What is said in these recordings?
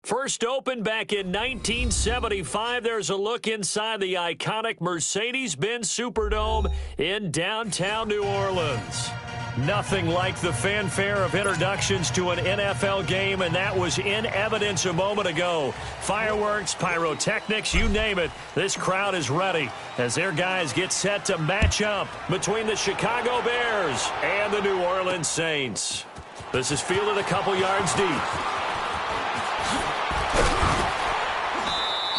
First opened back in 1975, there's a look inside the iconic Mercedes-Benz Superdome in downtown New Orleans. Nothing like the fanfare of introductions to an NFL game, and that was in evidence a moment ago. Fireworks, pyrotechnics, you name it. This crowd is ready as their guys get set to match up between the Chicago Bears and the New Orleans Saints. This is fielded a couple yards deep.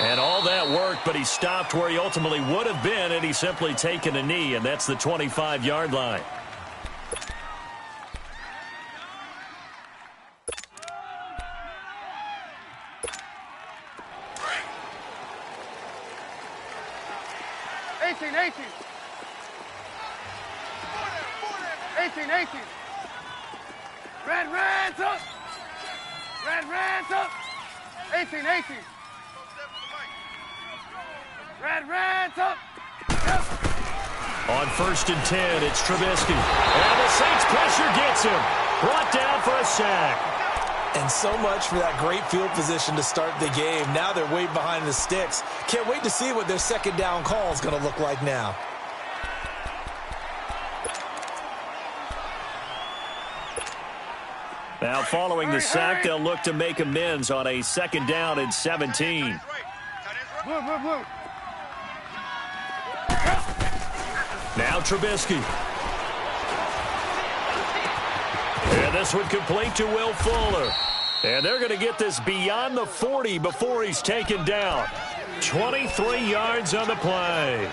And all that worked, but he stopped where he ultimately would have been, and he's simply taken a knee, and that's the 25-yard line. Red's up! Red's up! 18. Red's up! Yep. On 1st and 10, it's Trubisky. And the Saints pressure gets him. Brought down for a sack. And so much for that great field position to start the game. Now they're way behind the sticks. Can't wait to see what their second down call is going to look like now. Now following the sack, they'll look to make amends on a 2nd down and 17. Blue. Now Trubisky. And this one complete to Will Fuller. And they're going to get this beyond the 40 before he's taken down. 23 yards on the play.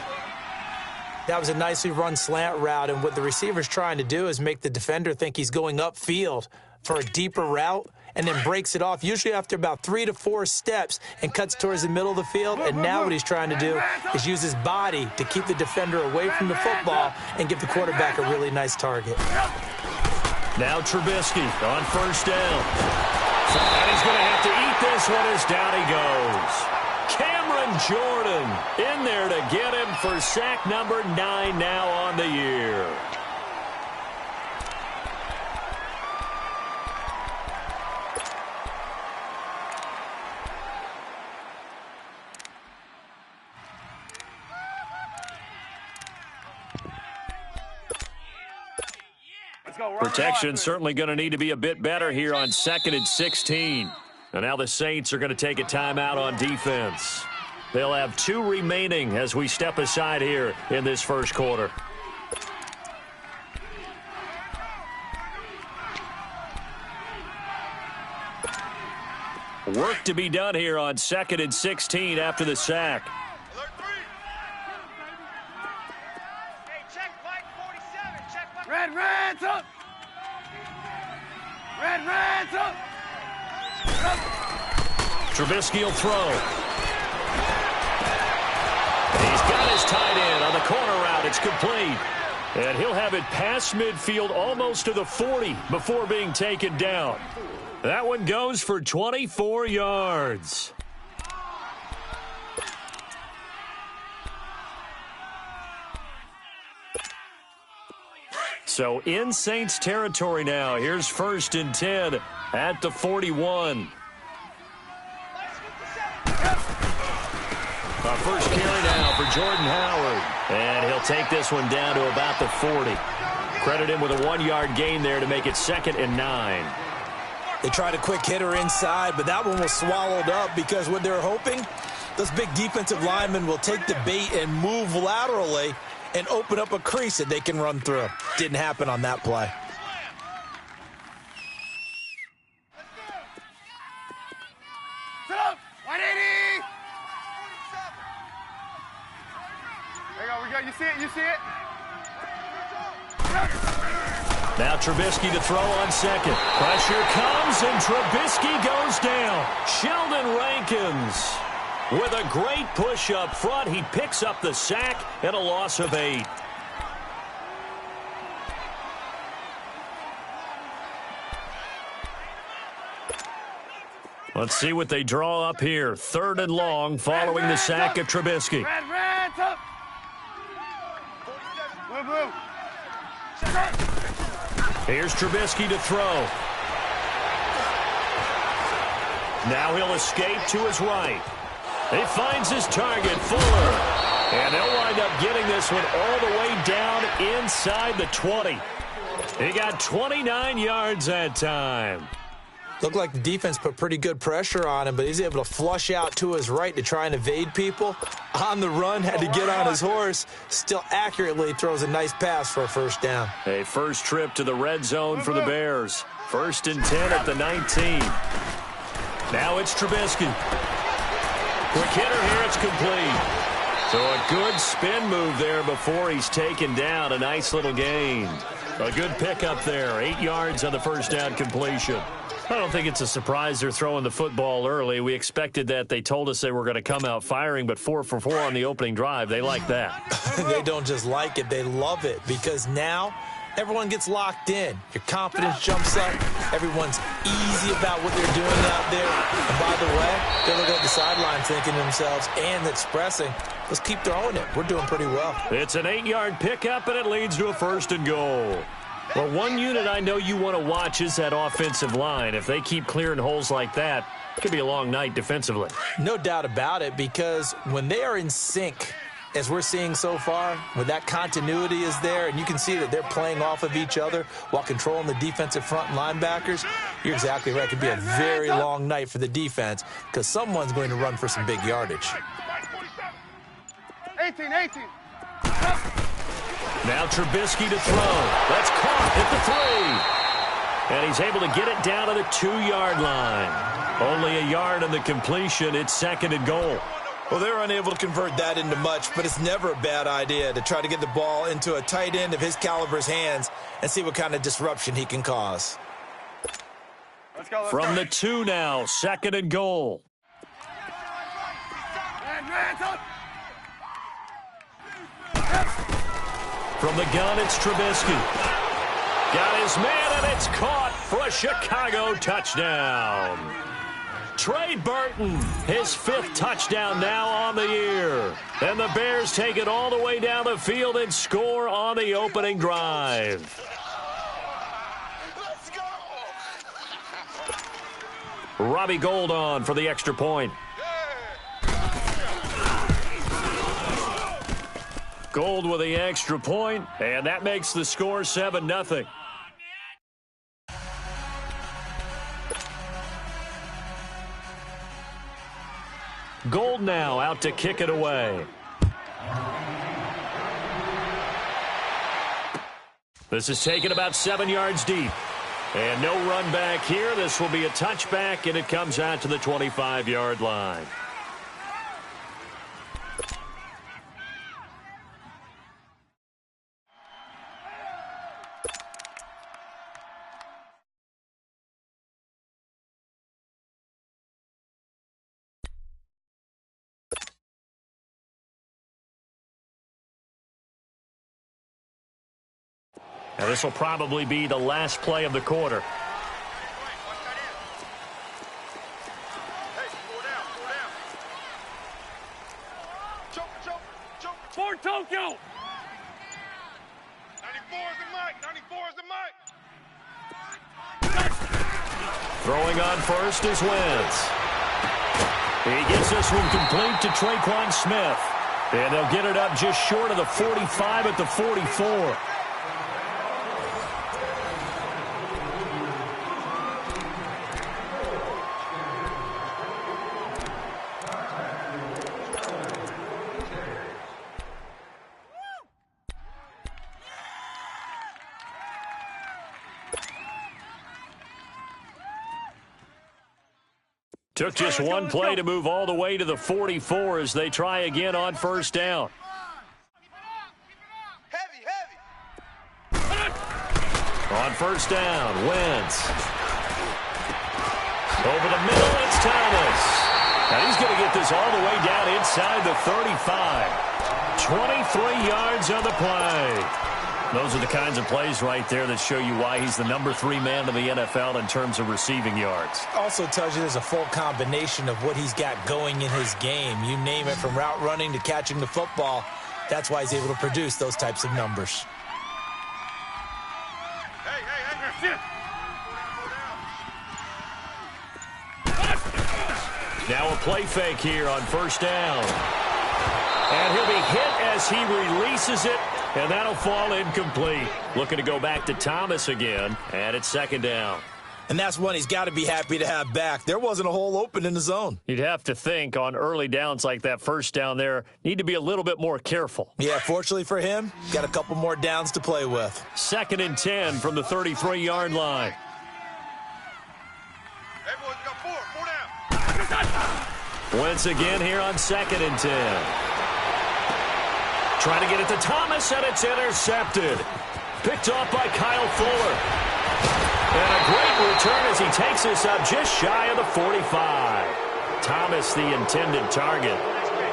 That was a nicely run slant route, and what the receiver's trying to do is make the defender think he's going upfield for a deeper route, and then breaks it off, usually after about 3 to 4 steps, and cuts towards the middle of the field. And now what he's trying to do is use his body to keep the defender away from the football and give the quarterback a really nice target. Now Trubisky on 1st down. And he's going to have to eat this one as down he goes. Cameron Jordan in there to get him for sack number 9 now on the year. Protection certainly going to need to be a bit better here on 2nd and 16. And now the Saints are going to take a timeout on defense. They'll have 2 remaining as we step aside here in this first quarter. Work to be done here on 2nd and 16 after the sack. Red's up! Red's up! Trubisky will throw. He's got his tight end on the corner route. It's complete. And he'll have it past midfield almost to the 40 before being taken down. That one goes for 24 yards. So in Saints territory now. Here's 1st and 10 at the 41. Our first carry now for Jordan Howard. And he'll take this one down to about the 40. Credit him with a 1-yard gain there to make it 2nd and 9. They tried a quick hitter inside, but that one was swallowed up because what they're hoping, those big defensive linemen will take the bait and move laterally and open up a crease that they can run through. Didn't happen on that play. Sit up! 180! There we go. You see it? Now Trubisky to throw on 2nd. Pressure comes, and Trubisky goes down. Sheldon Rankins with a great push up front. He picks up the sack and a loss of 8. Let's see what they draw up here. 3rd and long following the sack of Trubisky. Red's up! Blue. Here's Trubisky to throw. Now he'll escape to his right. He finds his target, Fuller. And they'll wind up getting this one all the way down inside the 20. He got 29 yards that time. Looked like the defense put pretty good pressure on him, but he's able to flush out to his right to try and evade people. On the run, had to get on his horse. Still accurately throws a nice pass for a first down. A first trip to the red zone for the Bears. 1st and 10 at the 19. Now it's Trubisky. Quick hitter here, it's complete. So a good spin move there before he's taken down. A nice little gain. A good pickup there. 8 yards on the first down completion. I don't think it's a surprise they're throwing the football early. We expected that. They told us they were going to come out firing, but 4 for 4 on the opening drive. They like that. They don't just like it. They love it because now everyone gets locked in. Your confidence jumps up. Everyone's easy about what they're doing out there. And by the way, they're looking at the sideline thinking to themselves and expressing, let's keep throwing it. We're doing pretty well. It's an 8-yard pickup, and it leads to a 1st and goal. Well, one unit I know you want to watch is that offensive line. If they keep clearing holes like that, it could be a long night defensively. No doubt about it, because when they are in sync, as we're seeing so far, when that continuity is there, and you can see that they're playing off of each other while controlling the defensive front linebackers, you're exactly right. It could be a very long night for the defense because someone's going to run for some big yardage. 18. Now Trubisky to throw. That's caught at the 3. And he's able to get it down to the 2-yard line. Only a yard on the completion. It's 2nd and goal. Well, they're unable to convert that into much, but it's never a bad idea to try to get the ball into a tight end of his caliber's hands and see what kind of disruption he can cause. Let's go. From the 2 now, 2nd and goal. From the gun, it's Trubisky. Got his man, and it's caught for a Chicago touchdown. Trey Burton, his 5th touchdown now on the year. And the Bears take it all the way down the field and score on the opening drive. Let's go. Robbie Gould on for the extra point. Gould with the extra point, and that makes the score 7-0. Gould now out to kick it away. This is taken about 7 yards deep. And no run back here. This will be a touchback, and it comes out to the 25-yard line. Now this will probably be the last play of the quarter. For Tokyo. 94 is the mic. 94 is the mic. Throwing on first is Wentz. He gets this one complete to Traquan Smith. And they'll get it up just short of the 45 at the 44. Took just one play to move all the way to the 44 as they try again on first down. On first down, Wentz. Over the middle, it's Thomas. Now he's going to get this all the way down inside the 35. 23 yards on the play. Those are the kinds of plays right there that show you why he's the number 3 man in the NFL in terms of receiving yards. Also tells you there's a full combination of what he's got going in his game. You name it, from route running to catching the football. That's why he's able to produce those types of numbers. Hey, Now a play fake here on first down. And he'll be hit as he releases it, and that'll fall incomplete. Looking to go back to Thomas again, and it's second down. And that's one he's got to be happy to have back. There wasn't a hole open in the zone. You'd have to think on early downs like that first down there, need to be a little bit more careful. Yeah, fortunately for him, got a couple more downs to play with. 2nd and 10 from the 33-yard line. Hey, boys, we got four down. Wentz again here on 2nd and 10. Trying to get it to Thomas, and it's intercepted. Picked off by Kyle Fuller. And a great return as he takes this up just shy of the 45. Thomas, the intended target.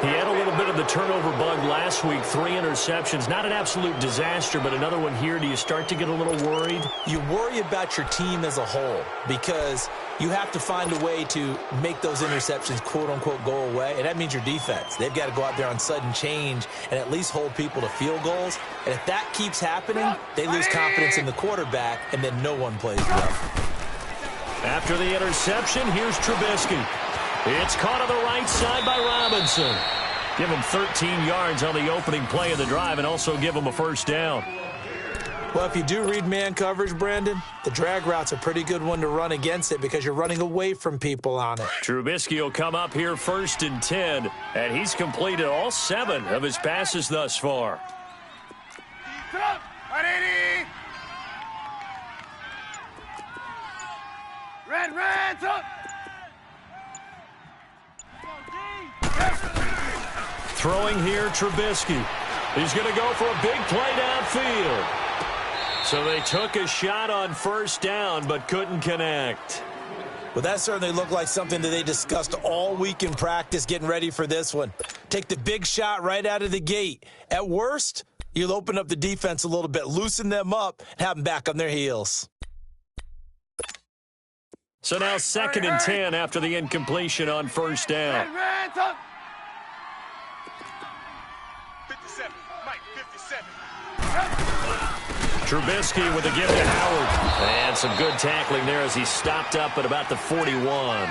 He had a little bit of the turnover bug last week, 3 interceptions. Not an absolute disaster, but another one here. Do you start to get a little worried? You worry about your team as a whole because you have to find a way to make those interceptions, quote-unquote, go away, and that means your defense. They've got to go out there on sudden change and at least hold people to field goals. And if that keeps happening, they lose confidence in the quarterback, and then no one plays well. After the interception, here's Trubisky. It's caught on the right side by Robinson. Give him 13 yards on the opening play of the drive and also give him a first down. Well, if you do read man coverage, Brandon, the drag route's a pretty good one to run against it because you're running away from people on it. Trubisky will come up here 1st and 10, and he's completed all 7 of his passes thus far. Red, up. Throwing here, Trubisky. He's going to go for a big play downfield. So they took a shot on first down, but couldn't connect. Well, that certainly looked like something that they discussed all week in practice getting ready for this one. Take the big shot right out of the gate. At worst, you'll open up the defense a little bit, loosen them up, and have them back on their heels. So now 2nd and 10 after the incompletion on first down. 57, Mike, 57. Trubisky with a give to Howard. And some good tackling there as he stopped up at about the 41.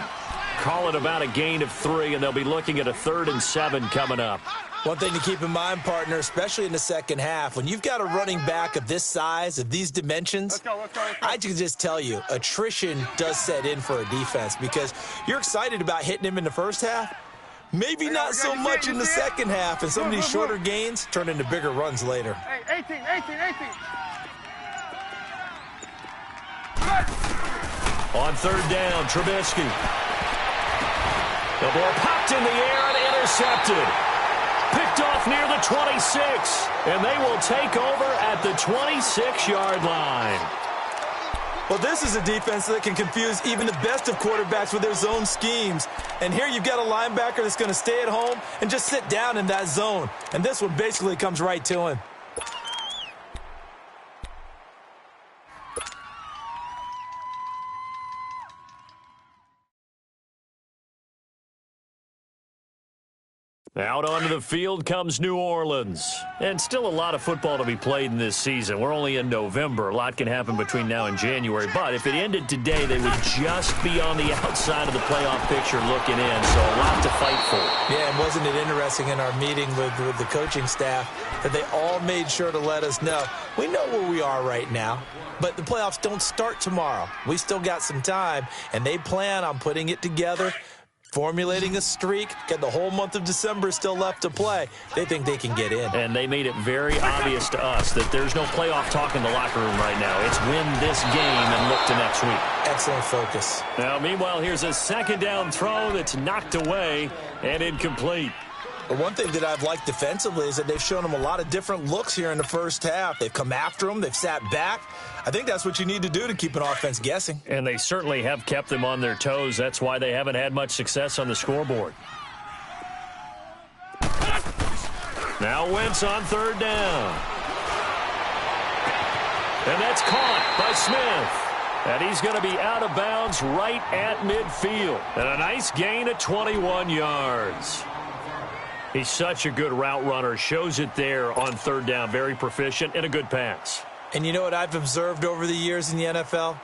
Call it about a gain of 3, and they'll be looking at a 3rd and 7 coming up. One thing to keep in mind, partner, especially in the second half, when you've got a running back of this size, of these dimensions, Let's go. I can just tell you, attrition does set in for a defense because you're excited about hitting him in the first half. Maybe not so much in the second half, and some of these shorter gains turn into bigger runs later. Hey, 18. On 3rd down, Trubisky. The ball popped in the air and intercepted. Picked off near the 26, and they will take over at the 26-yard line. Well, this is a defense that can confuse even the best of quarterbacks with their zone schemes. And here you've got a linebacker that's going to stay at home and just sit down in that zone. And this one basically comes right to him. Out onto the field comes New Orleans. And still a lot of football to be played in this season. We're only in November. A lot can happen between now and January. But if it ended today, they would just be on the outside of the playoff picture looking in. So a lot to fight for. Yeah, and wasn't it interesting in our meeting with the coaching staff that they all made sure to let us know, we know where we are right now, but the playoffs don't start tomorrow. We still got some time, and they plan on putting it together, formulating a streak, got the whole month of December still left to play. They think they can get in. And they made it very obvious to us that there's no playoff talk in the locker room right now. It's win this game and look to next week. Excellent focus. Now, meanwhile, here's a 2nd down throw that's knocked away and incomplete. But one thing that I've liked defensively is that they've shown them a lot of different looks here in the first half. They've come after them. They've sat back. I think that's what you need to do to keep an offense guessing. And they certainly have kept them on their toes. That's why they haven't had much success on the scoreboard. Now Wentz on 3rd down. And that's caught by Smith. And he's going to be out of bounds right at midfield. And a nice gain of 21 yards. He's such a good route runner. Shows it there on 3rd down. Very proficient and a good pass. And you know what I've observed over the years in the NFL?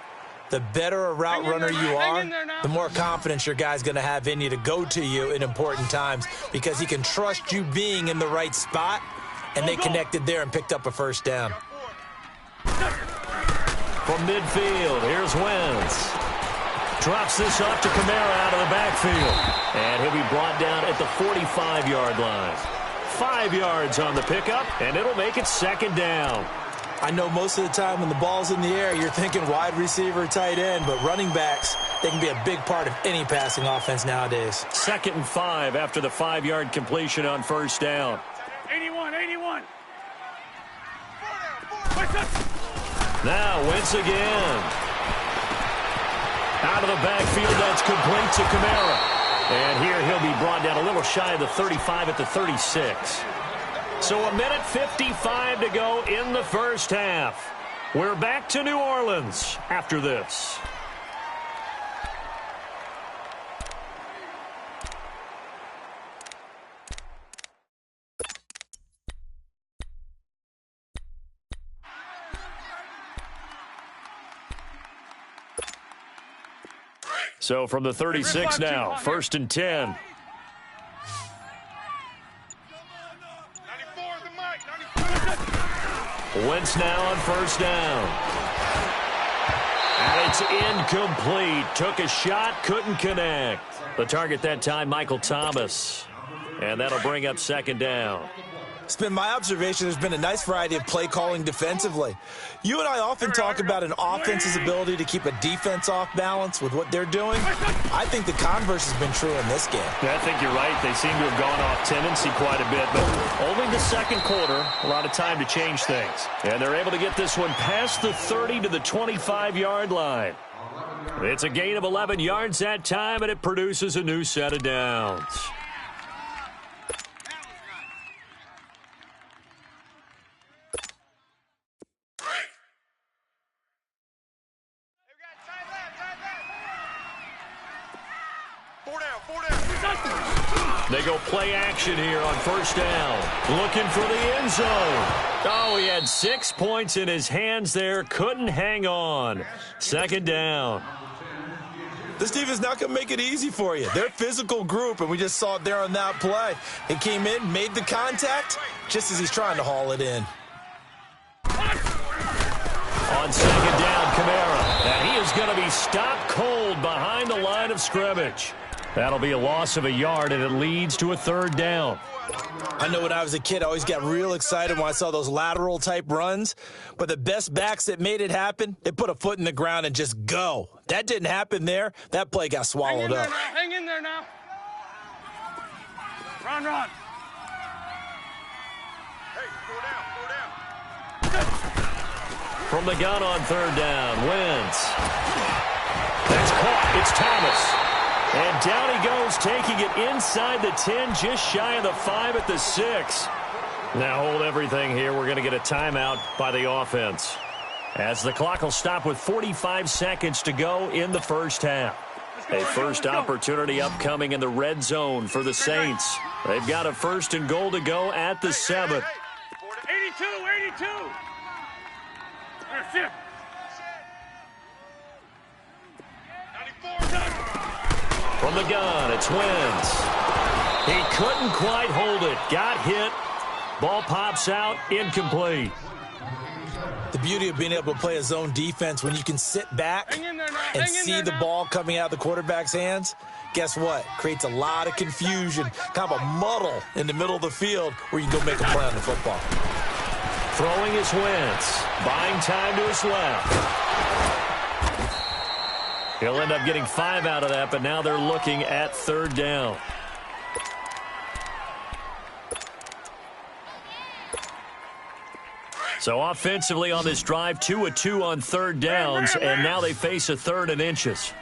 The better a route runner you are, the more confidence your guy's going to have in you to go to you in important times because he can trust you being in the right spot, and they connected there and picked up a first down. From midfield, here's Wentz. Drops this off to Kamara out of the backfield. And he'll be brought down at the 45-yard line. 5 yards on the pickup, and it'll make it second down. I know most of the time when the ball's in the air, you're thinking wide receiver, tight end, but running backs, they can be a big part of any passing offense nowadays. 2nd and 5 after the 5-yard completion on first down. 81. Now Wentz again. Out of the backfield, that's complete to Kamara. And here he'll be brought down a little shy of the 35 at the 36. So 1:55 to go in the first half. We're back to New Orleans after this. So from the 36 now, 1st and 10. 94. Wentz now on first down. And it's incomplete. Took a shot, couldn't connect. The target that time, Michael Thomas. And that'll bring up second down. It's been my observation there's been a nice variety of play calling defensively. You and I often talk about an offense's ability to keep a defense off balance with what they're doing. I think the converse has been true in this game. Yeah, I think you're right. They seem to have gone off tendency quite a bit, but only the second quarter, a lot of time to change things. And they're able to get this one past the 30 to the 25-yard line. It's a gain of 11 yards that time, and it produces a new set of downs. They go play action here on first down. Looking for the end zone. Oh, he had 6 points in his hands there. Couldn't hang on. Second down. This team is not going to make it easy for you. They're a physical group, and we just saw it there on that play. He came in, made the contact, just as he's trying to haul it in. On second down, Kamara. And he is going to be stopped cold behind the line of scrimmage. That'll be a loss of a yard, and it leads to a third down. I know when I was a kid, I always got real excited when I saw those lateral-type runs. But the best backs that made it happen, they put a foot in the ground and just go. That didn't happen there. That play got swallowed up. Hang in there now. Run. Hey, go down. From the gun on third down, Wentz. That's caught. It's Thomas. And down he goes, taking it inside the 10, just shy of the 5 at the 6. Now hold everything here. We're going to get a timeout by the offense, as the clock will stop with 45 seconds to go in the first half. A first opportunity upcoming in the red zone for the Saints. They've got a 1st and goal to go at the 7. 82. That's it. 94. From the gun, it's Wentz. He couldn't quite hold it. Got hit. Ball pops out, incomplete. The beauty of being able to play a zone defense when you can sit back and see the ball coming out of the quarterback's hands, guess what? Creates a lot of confusion, kind of a muddle in the middle of the field where you can go make a play on the football. Throwing is Wentz. Buying time to his left. He'll end up getting 5 out of that, but now they're looking at third down. So offensively on this drive, 2 of 2 on third downs, and now they face a 3rd and inches.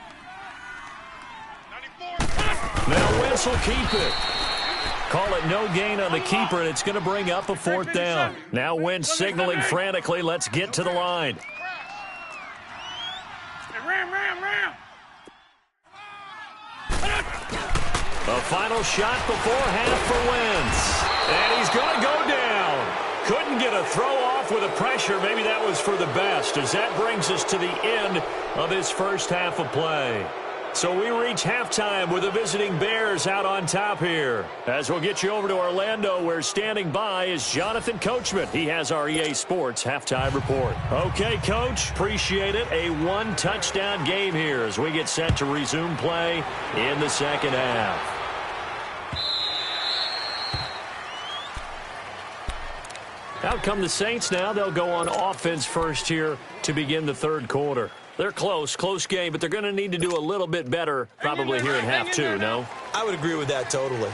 Now Wentz will keep it. Call it no gain on the keeper, and it's going to bring up a 4th down. Now Wentz signaling frantically, let's get to the line. Ram. A final shot before half for Wentz. And he's going to go down. Couldn't get a throw off off with the pressure. Maybe that was for the best, as that brings us to the end of this first half of play. So we reach halftime with the visiting Bears out on top here. As we'll get you over to Orlando, where standing by is Jonathan Coachman. He has our EA Sports halftime report. Okay, Coach, appreciate it. A one-touchdown game here as we get set to resume play in the second half. Out come the Saints now. They'll go on offense first here to begin the third quarter. They're close game, but they're going to need to do a little bit better probably here in half two, no? I would agree with that totally.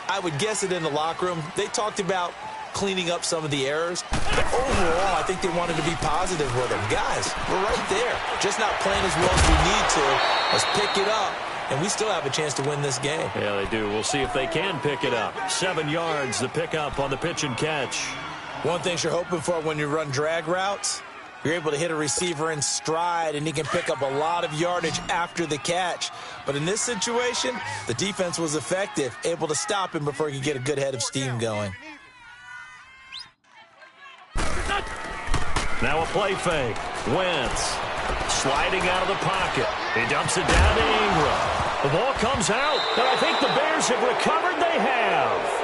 I would guess it in the locker room. They talked about cleaning up some of the errors, but overall, I think they wanted to be positive with them. Guys, we're right there. Just not playing as well as we need to. Let's pick it up, and we still have a chance to win this game. Yeah, they do. We'll see if they can pick it up. 7 yards, the pickup on the pitch and catch. One thing you're hoping for when you run drag routes, you're able to hit a receiver in stride, and he can pick up a lot of yardage after the catch. But in this situation, the defense was effective, able to stop him before he could get a good head of steam going. Now a play fake. Wentz sliding out of the pocket. He dumps it down to Ingram. The ball comes out, and I think the Bears have recovered. They have.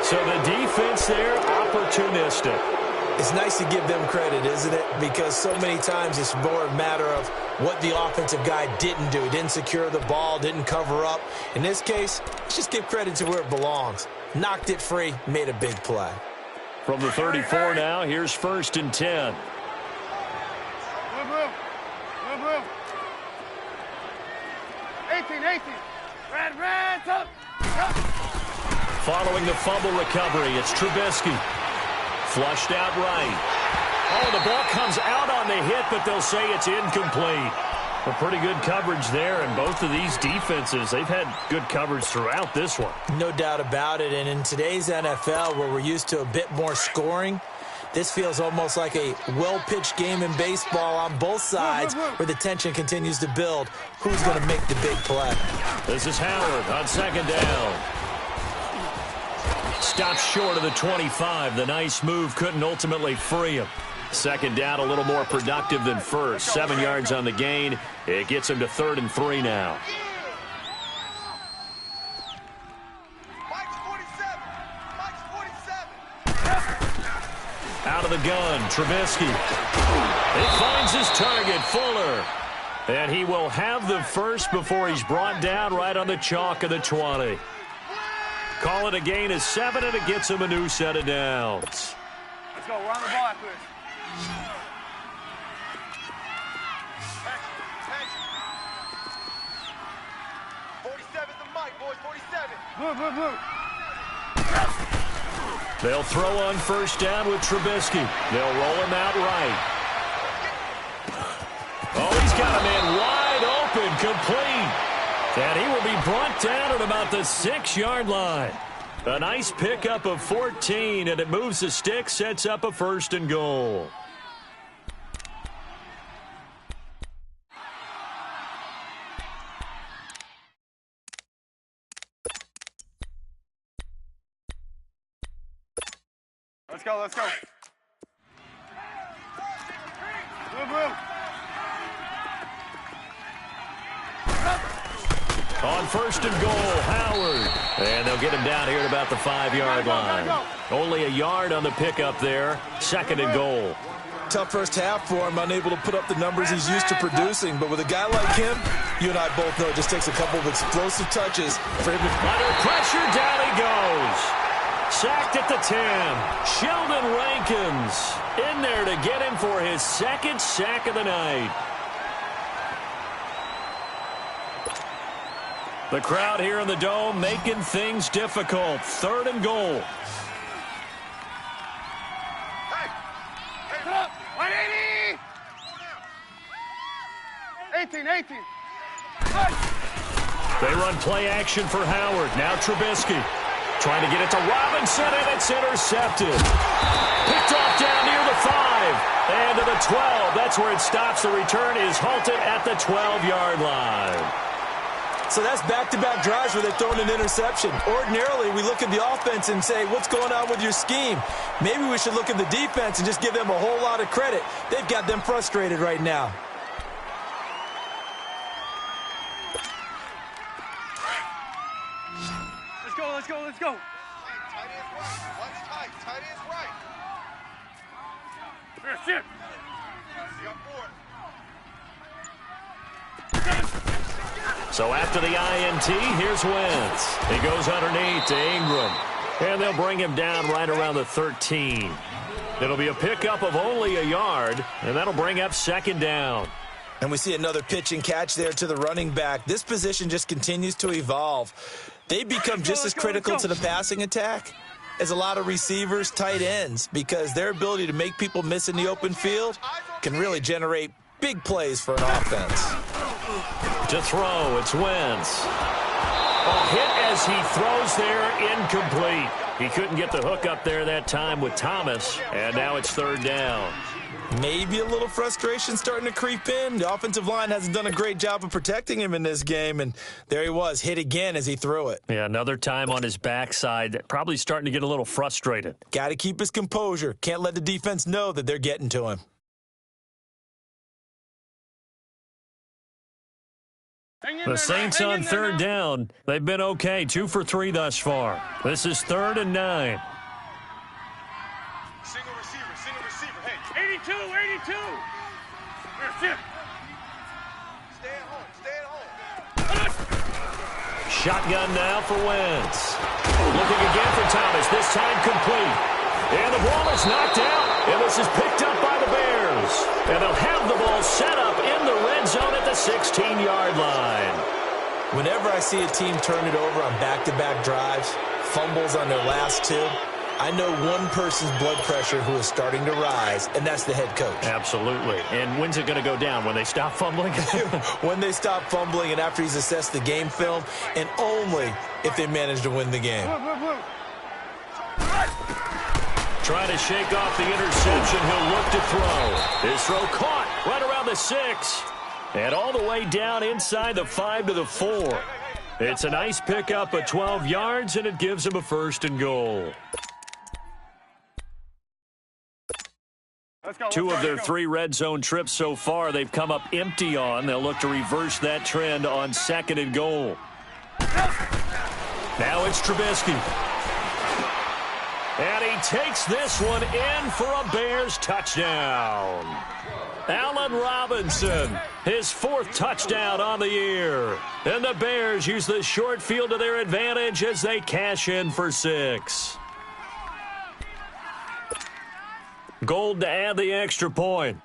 So the defense there, opportunistic. It's nice to give them credit, isn't it? Because so many times it's more a matter of what the offensive guy didn't do. He didn't secure the ball, didn't cover up. In this case, let's just give credit to where it belongs. Knocked it free, made a big play. From the 34 now, here's 1st and 10. Move. 18. Red, top. Following the fumble recovery, it's Trubisky. Flushed out right. Oh, the ball comes out on the hit, but they'll say it's incomplete. A pretty good coverage there, and both of these defenses, they've had good coverage throughout this one. No doubt about it, and in today's NFL, where we're used to a bit more scoring, this feels almost like a well-pitched game in baseball on both sides, where the tension continues to build. Who's going to make the big play? This is Howard on 2nd down. Stops short of the 25. The nice move couldn't ultimately free him. 2nd down, a little more productive than first. 7 yards on the gain. It gets him to 3rd and 3 now. Mike's 47. Out of the gun, Trubisky. He finds his target, Fuller. And he will have the first before he's brought down right on the chalk of the 20. Call it a gain of 7, and it gets him a new set of downs. Let's go. We're on the ball after this. Action. 47's the mic, boys. 47. Move. They'll throw on 1st down with Trubisky. They'll roll him out right. Oh, he's got a man wide open, complete. And he will be brought down at about the 6-yard line. A nice pickup of 14, and it moves the stick, sets up a 1st and goal. Let's go. Move. On 1st and goal, Howard. And they'll get him down here at about the 5-yard line. Only a yard on the pickup there. 2nd and goal. Tough first half for him, unable to put up the numbers he's used to producing. But with a guy like him, you and I both know it just takes a couple of explosive touches for him to... Under pressure, down he goes. Sacked at the 10. Sheldon Rankins in there to get him for his 2nd sack of the night. The crowd here in the Dome making things difficult. 3rd and goal. Hey, put up. 180. 18. They run play action for Howard. Now Trubisky trying to get it to Robinson, and it's intercepted. Picked off down near the 5 and to the 12. That's where it stops. The return is halted at the 12-yard line. So that's back-to-back drives where they're throwing an interception. Ordinarily, we look at the offense and say, what's going on with your scheme? Maybe we should look at the defense and just give them a whole lot of credit. They've got them frustrated right now. Let's go, let's go. Tight end's right. One's tight. Tight end's right. That's it. You got 4. So after the INT, here's Wentz. He goes underneath to Ingram. And they'll bring him down right around the 13. It'll be a pickup of only a yard, and that'll bring up second down. And we see another pitch and catch there to the running back. This position just continues to evolve. They become just as critical to the passing attack as a lot of receivers, tight ends, because their ability to make people miss in the open field can really generate big plays for an offense. To throw, it's Wentz. A hit as he throws there, incomplete. He couldn't get the hook up there that time with Thomas, and now it's third down. Maybe a little frustration starting to creep in. The offensive line hasn't done a great job of protecting him in this game, and there he was, hit again as he threw it. Yeah, another time on his backside, probably starting to get a little frustrated. Got to keep his composure. Can't let the defense know that they're getting to him. The Saints on third down. They've been okay, 2 for 3 thus far. This is 3rd and 9. Single receiver. Hey, 82. That's it. Stay at home. Shotgun now for Wentz. Looking again for Thomas, this time complete. And the ball is knocked out, and this is picked up by the Bears. And they'll have the ball set up in the red zone at the 16-yard line. Whenever I see a team turn it over on back-to-back drives, fumbles on their last 2, I know one person's blood pressure who is starting to rise, and that's the head coach. Absolutely. And when's it going to go down? When they stop fumbling? When they stop fumbling and after he's assessed the game film, and only if they manage to win the game. Trying to shake off the interception. He'll look to throw. His throw caught right around the 6. And all the way down inside the 5 to the 4. It's a nice pickup of 12 yards, and it gives him a 1st and goal. 2 of their 3 red zone trips so far, they've come up empty on. They'll look to reverse that trend on 2nd and goal. Now it's Trubisky. And he takes this one in for a Bears touchdown. Allen Robinson, his 4th touchdown on the year. And the Bears use the short field to their advantage as they cash in for 6. Gold to add the extra point.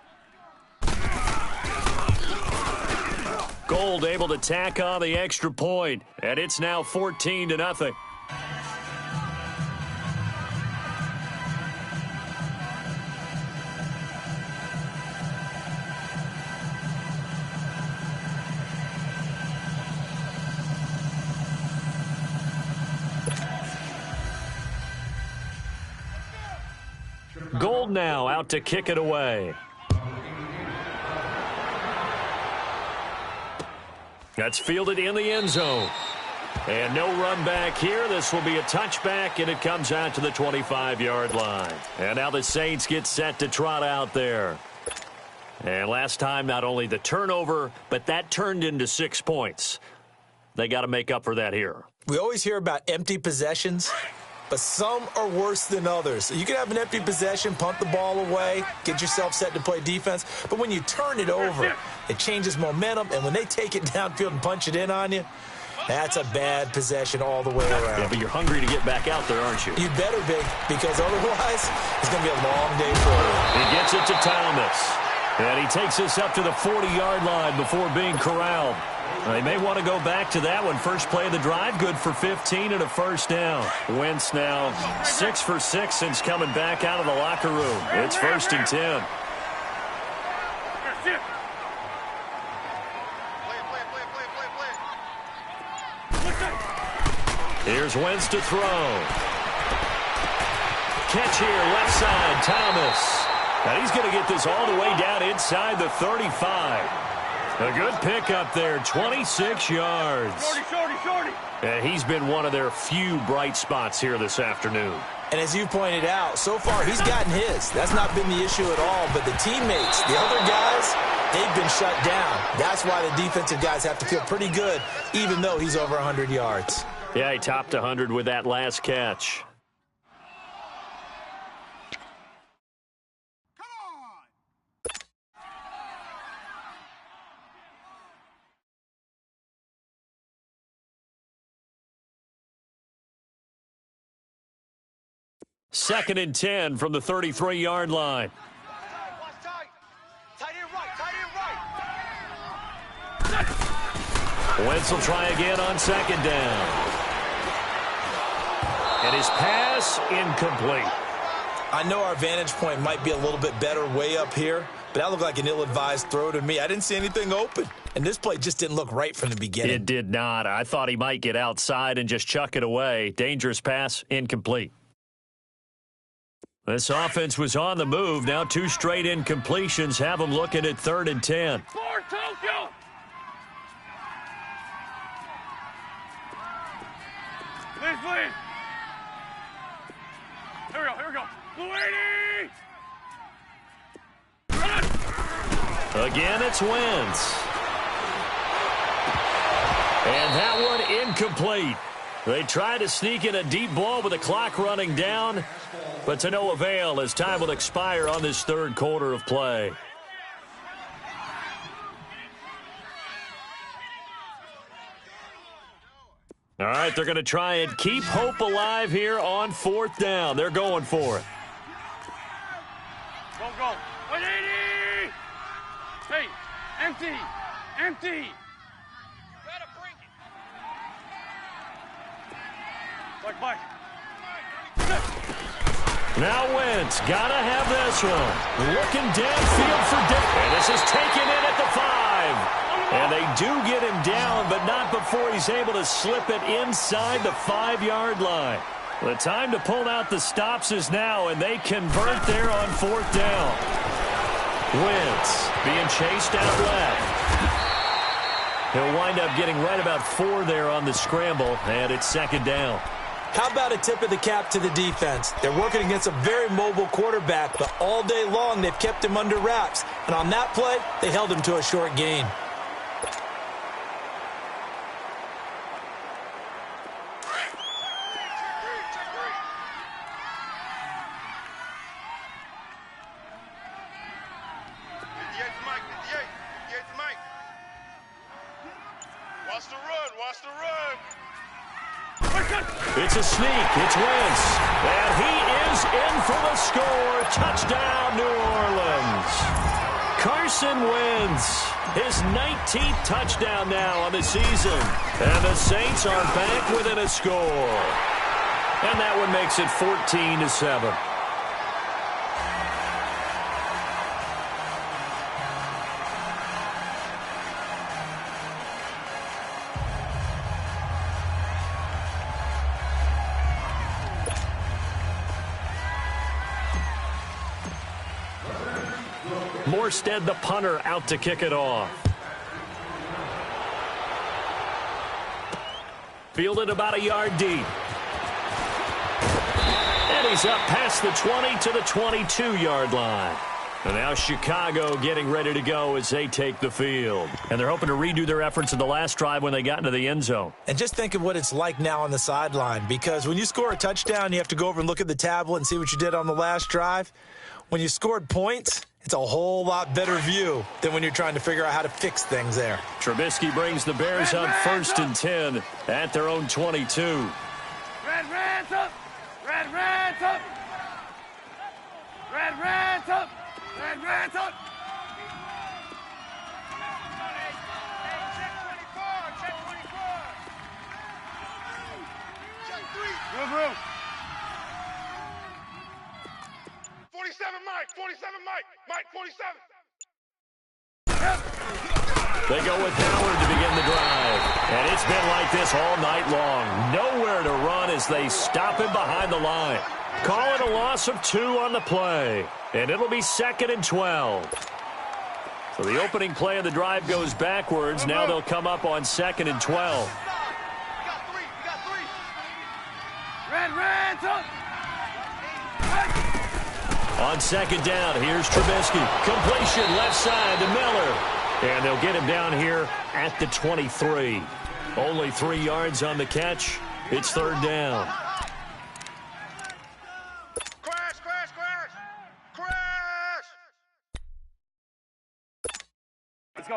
Gold able to tack on the extra point, and it's now 14-0. Gold now out to kick it away. That's fielded in the end zone. And no run back here. This will be a touchback, and it comes out to the 25-yard line. And now the Saints get set to trot out there. And last time, not only the turnover, but that turned into 6 points. They got to make up for that here. We always hear about empty possessions, but some are worse than others. You can have an empty possession, punt the ball away, get yourself set to play defense, but when you turn it over, it changes momentum, and when they take it downfield and punch it in on you, that's a bad possession all the way around. Yeah, but you're hungry to get back out there, aren't you? You better be, because otherwise it's going to be a long day for you. He gets it to Thomas, and he takes us up to the 40-yard line before being corralled. They may want to go back to that one. First play of the drive, good for 15 and a 1st down. Wentz now 6 for 6 since coming back out of the locker room. It's 1st and 10. Here's Wentz to throw. Catch here, left side, Thomas. And he's going to get this all the way down inside the 35. A good pickup there, 26 yards. Shorty. And he's been one of their few bright spots here this afternoon. And as you pointed out, so far he's gotten his. That's not been the issue at all. But the teammates, the other guys, they've been shut down. That's why the defensive guys have to feel pretty good, even though he's over 100 yards. Yeah, he topped 100 with that last catch. Second and 10 from the 33-yard line. Wentz will try again on second down. And his pass incomplete. I know our vantage point might be a little bit better way up here, but that looked like an ill-advised throw to me. I didn't see anything open, and this play just didn't look right from the beginning. It did not. I thought he might get outside and just chuck it away. Dangerous pass, incomplete. This offense was on the move. Now 2 straight incompletions have them looking at 3rd and 10. For Tokyo! Please. Here we go. Luigi! Again, it's Wentz. And that one incomplete. They try to sneak in a deep ball with the clock running down, but to no avail as time will expire on this 3rd quarter of play. All right, they're going to try and keep hope alive here on 4th down. They're going for it. Go. 180! Hey, empty! Mike. Now Wentz, gotta have this one. Looking downfield for Dick. And this is taken in at the 5. And they do get him down, but not before he's able to slip it inside the 5-yard line. The time to pull out the stops is now, and they convert there on 4th down. Wentz being chased out left. He'll wind up getting right about 4 there on the scramble, and it's 2nd down. How about a tip of the cap to the defense? They're working against a very mobile quarterback, but all day long they've kept him under wraps. And on that play, they held him to a short gain. Watch the run. It's a sneak. It's Wentz. And he is in for the score. Touchdown, New Orleans. Carson Wentz, his 19th touchdown now on the season. And the Saints are back within a score. And that one makes it 14-7. Morstead, the punter, out to kick it off. Fielded about a yard deep. And he's up past the 20 to the 22-yard line. And now Chicago getting ready to go as they take the field. And they're hoping to redo their efforts in the last drive when they got into the end zone. And just think of what it's like now on the sideline, because when you score a touchdown, you have to go over and look at the tablet and see what you did on the last drive. When you scored points, it's a whole lot better view than when you're trying to figure out how to fix things there. Trubisky brings the Bears up 1st and 10 at their own 22. Red's up! Red's up! Red's up! Red's up! Check 24! Check 3! Move. 47 Mike, 47. They go with Howard to begin the drive. And it's been like this all night long. Nowhere to run as they stop him behind the line. Call it a loss of 2 on the play. And it'll be 2nd and 12. So the opening play of the drive goes backwards. Now they'll come up on 2nd and 12. On 2nd down, here's Trubisky. Completion left side to Miller. And they'll get him down here at the 23. Only 3 yards on the catch. It's 3rd down.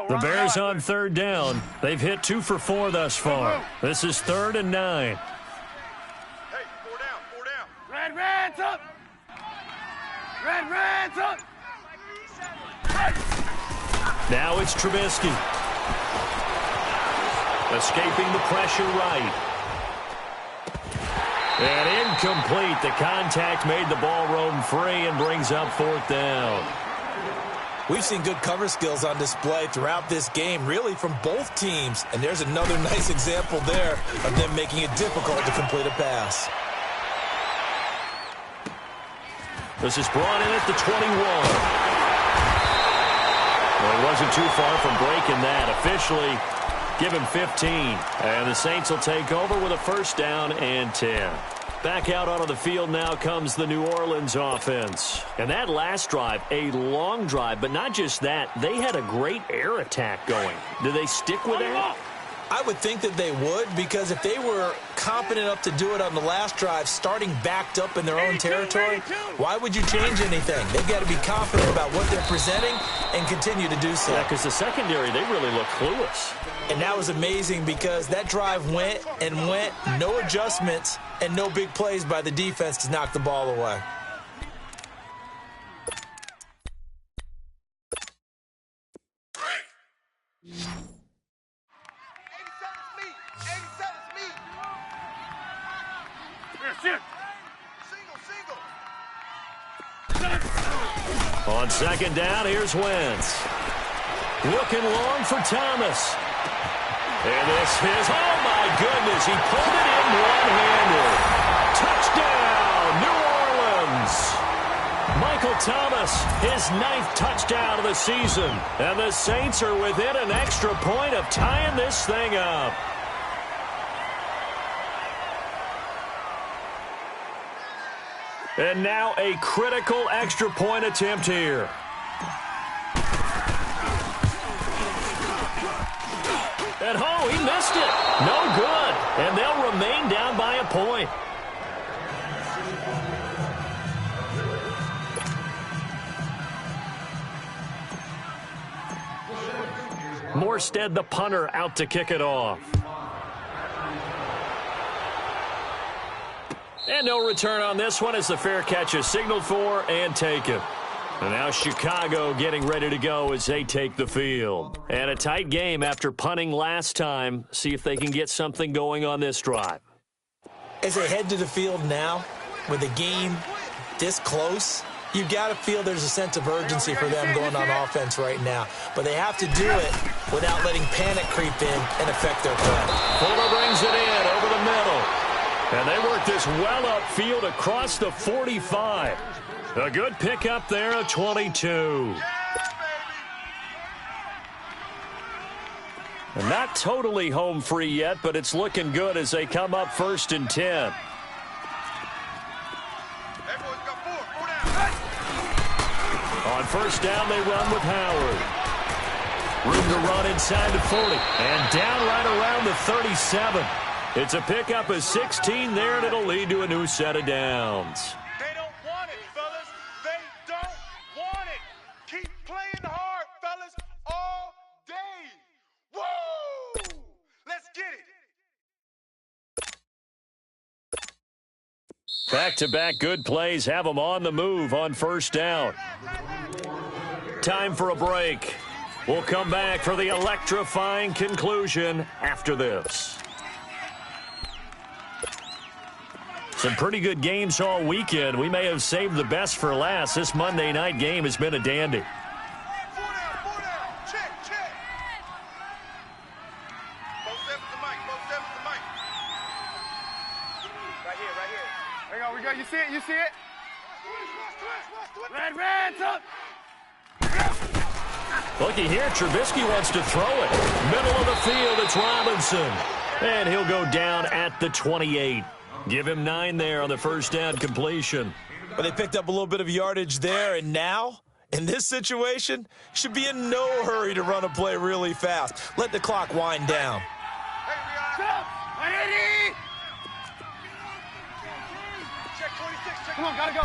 The Bears on 3rd down. They've hit 2 for 4 thus far. This is 3rd and 9. Hey, 4 down, 4 down. Red's up. Red's up. Now it's Trubisky. Escaping the pressure right. And incomplete. The contact made the ball roam free and brings up 4th down. We've seen good cover skills on display throughout this game, really from both teams. And there's another nice example there of them making it difficult to complete a pass. This is brought in at the 21. Well, he wasn't too far from breaking that. Officially, give him 15. And the Saints will take over with a 1st down and 10. Back out onto the field now comes the New Orleans offense. And that last drive, a long drive, but not just that. They had a great air attack going. Do they stick with that? I would think that they would, because if they were confident enough to do it on the last drive, starting backed up in their own territory, why would you change anything? They've got to be confident about what they're presenting and continue to do so. Yeah, because the secondary, they really look clueless. And that was amazing because that drive went and went, no adjustments, and no big plays by the defense to knock the ball away. On 2nd down, here's Wentz. Looking long for Thomas. And this is, oh my goodness, he pulled it in one-handed. Touchdown, New Orleans. Michael Thomas, his 9th touchdown of the season. And the Saints are within an extra point of tying this thing up. And now a critical extra point attempt here. And oh, he missed it. No good. And they'll remain down by a point. Morstead, the punter, out to kick it off. And no return on this one as the fair catch is signaled for and taken. And now Chicago getting ready to go as they take the field. And a tight game after punting last time. See if they can get something going on this drive. As they head to the field now, with the game this close, you've got to feel there's a sense of urgency for them going on offense right now. But they have to do it without letting panic creep in and affect their play. Fuller brings it in over the middle. And they work this well upfield across the 45. A good pickup there of 22. And not totally home free yet, but it's looking good as they come up 1st and 10. On 1st down, they run with Howard. Room to run inside the 40. And down right around the 37. It's a pickup of 16 there, and it'll lead to a new set of downs. They don't want it, fellas. They don't want it. Keep playing hard, fellas, all day. Woo! Let's get it. Back-to-back good plays have them on the move on 1st down. Time for a break. We'll come back for the electrifying conclusion after this. Some pretty good games all weekend. We may have saved the best for last. This Monday night game has been a dandy. 4 down. Check. Both steps to Mike. Right here. We go. You see it? Red's up. Looky here, Trubisky wants to throw it. Middle of the field, it's Robinson. And he'll go down at the 28. Give him 9 there on the first down completion. But they picked up a little bit of yardage there, and now, in this situation, should be in no hurry to run a play really fast. Let the clock wind down. Come on, gotta go.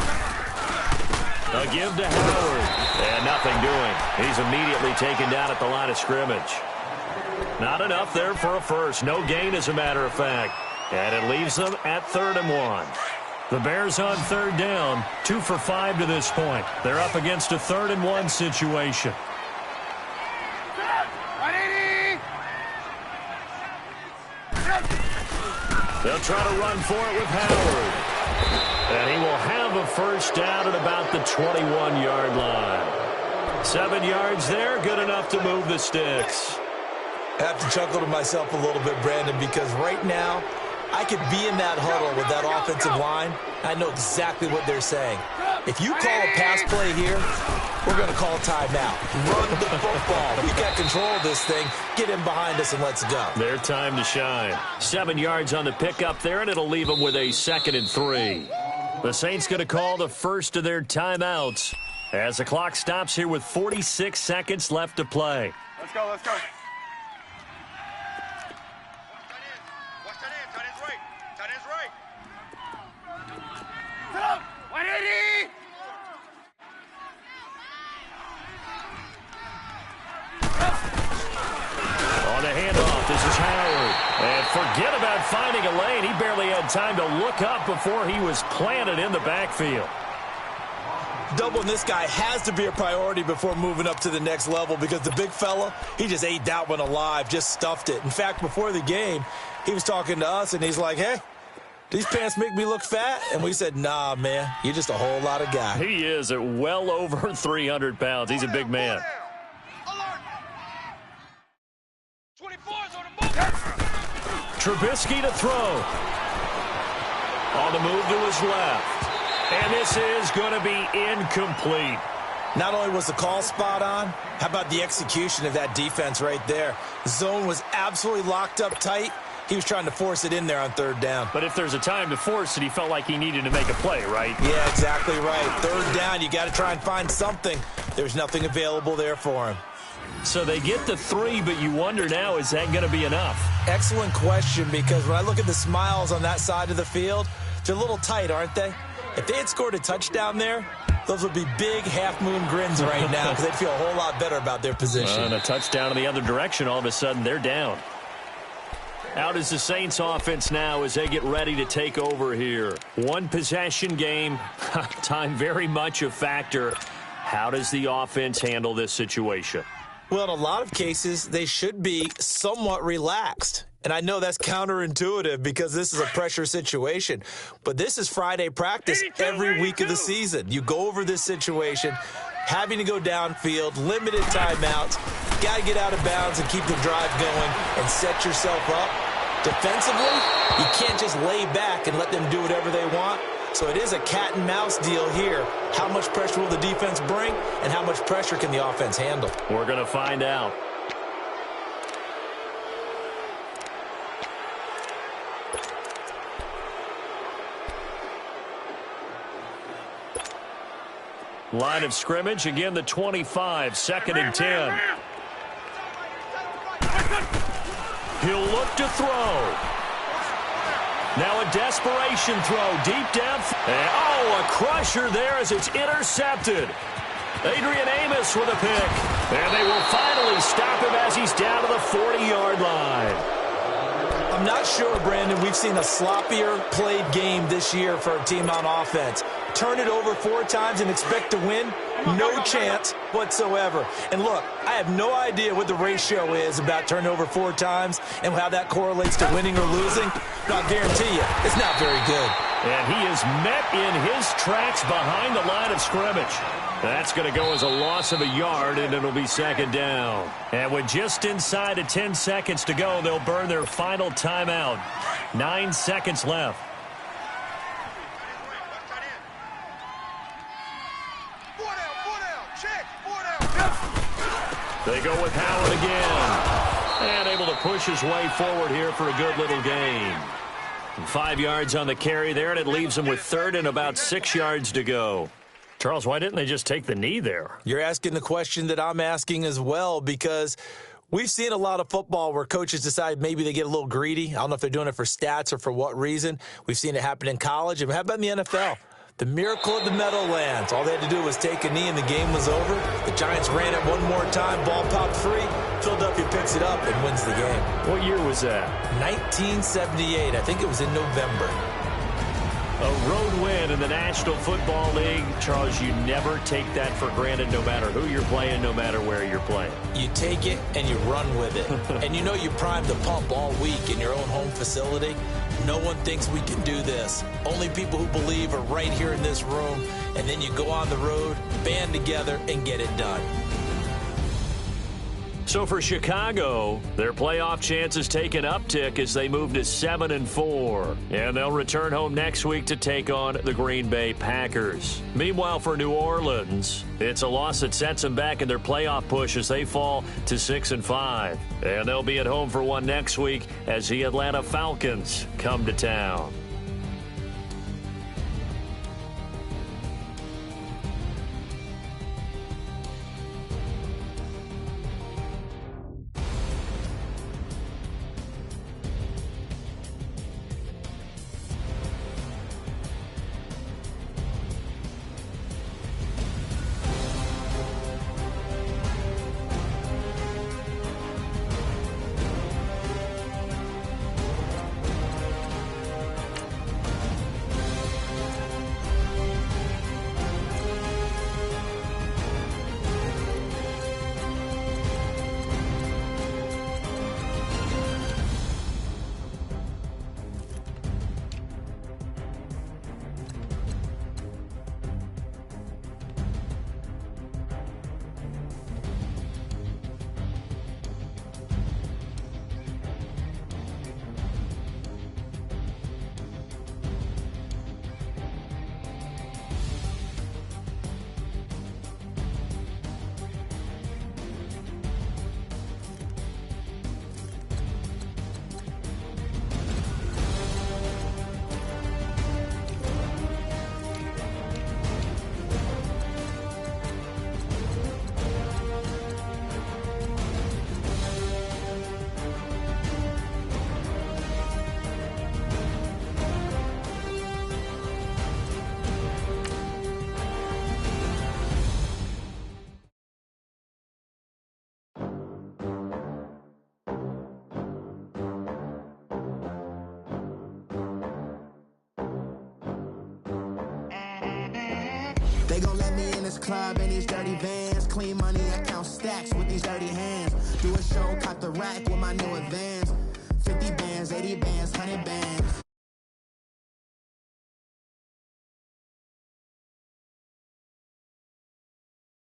A give to Howard, and nothing doing. He's immediately taken down at the line of scrimmage. Not enough there for a first. No gain, as a matter of fact. And it leaves them at 3rd and 1. The Bears on 3rd down, 2 for 5 to this point. They're up against a 3rd and 1 situation. They'll try to run for it with Howard. And he will have a first down at about the 21-yard line. 7 yards there, good enough to move the sticks. I have to chuckle to myself a little bit, Brandon, because right now, I could be in that huddle with that offensive line. I know exactly what they're saying. If you call a pass play here, we're going to call a timeout. Run the football. We got control of this thing. Get in behind us and let's go. Their time to shine. 7 yards on the pickup there, and it'll leave them with a 2nd and 3. The Saints going to call the first of their timeouts as the clock stops here with 46 seconds left to play. Let's go, let's go. On the handoff, this is Howard. And forget about finding a lane. He barely had time to look up before he was planted in the backfield. Doubling this guy has to be a priority before moving up to the next level because the big fella, he just ate that one alive, just stuffed it. In fact, before the game, he was talking to us, and he's like, hey, these pants make me look fat? And we said, nah, man, you're just a whole lot of guy. He is at well over 300 pounds. He's a big man. Trubisky to throw. On the move to his left. And this is going to be incomplete. Not only was the call spot on, how about the execution of that defense right there? The zone was absolutely locked up tight. He was trying to force it in there on 3rd down. But if there's a time to force it, he felt like he needed to make a play, right? Yeah, exactly right. 3rd down, you got to try and find something. There's nothing available there for him. So they get the 3, but you wonder now, is that going to be enough? Excellent question, because when I look at the smiles on that side of the field, they're a little tight, aren't they? If they had scored a touchdown there, those would be big half-moon grins right now because they'd feel a whole lot better about their position. And a touchdown in the other direction, all of a sudden they're down. Out is the Saints offense now as they get ready to take over here. 1 possession game, time very much a factor. How does the offense handle this situation? Well, in a lot of cases, they should be somewhat relaxed. And I know that's counterintuitive because this is a pressure situation. But this is Friday practice every week of the season. You go over this situation, having to go downfield, limited timeouts, got to get out of bounds and keep the drive going and set yourself up. Defensively, you can't just lay back and let them do whatever they want. So it is a cat and mouse deal here. How much pressure will the defense bring and how much pressure can the offense handle? We're going to find out. Line of scrimmage, again the 25, 2nd and 10. He'll look to throw. Now a desperation throw deep down. And, a crusher there as it's intercepted. Adrian Amos with a pick. And they will finally stop him as he's down to the 40-yard line. I'm not sure, Brandon, we've seen a sloppier played game this year for a team on offense. Turn it over 4 times and expect to win? No chance whatsoever. And look, I have no idea what the ratio is about turning over 4 times and how that correlates to winning or losing, but I'll guarantee you, it's not very good. And he is met in his tracks behind the line of scrimmage. That's going to go as a loss of a yard, and it'll be 2nd down. And with just inside of 10 seconds to go, they'll burn their final timeout. 9 seconds left. They go with Howard again. And able to push his way forward here for a good little gain. 5 yards on the carry there, and it leaves him with third and about 6 yards to go. Charles, why didn't they just take the knee there? You're asking the question that I'm asking as well, because we've seen a lot of football where coaches decide maybe they get a little greedy. I don't know if they're doing it for stats or for what reason. We've seen it happen in college. And how about in the NFL? The miracle of the Meadowlands. All they had to do was take a knee and the game was over. The Giants ran it one more time. Ball popped free. Philadelphia picks it up and wins the game. What year was that? 1978. I think it was in November. A road win in the National Football League. Charles, you never take that for granted no matter who you're playing, no matter where you're playing. You take it and you run with it. And you know you primed the pump all week in your own home facility. No one thinks we can do this. Only people who believe are right here in this room. And then you go on the road, band together, and get it done. So for Chicago, their playoff chances take an uptick as they move to 7-4. And they'll return home next week to take on the Green Bay Packers. Meanwhile, for New Orleans, it's a loss that sets them back in their playoff push as they fall to 6-5. And they'll be at home for one next week as the Atlanta Falcons come to town. They gon' let me in this club in these dirty vans. Clean money, I count stacks with these dirty hands. Do a show, cop the rack with my new advance. 50 bands, 80 bands, 100 bands.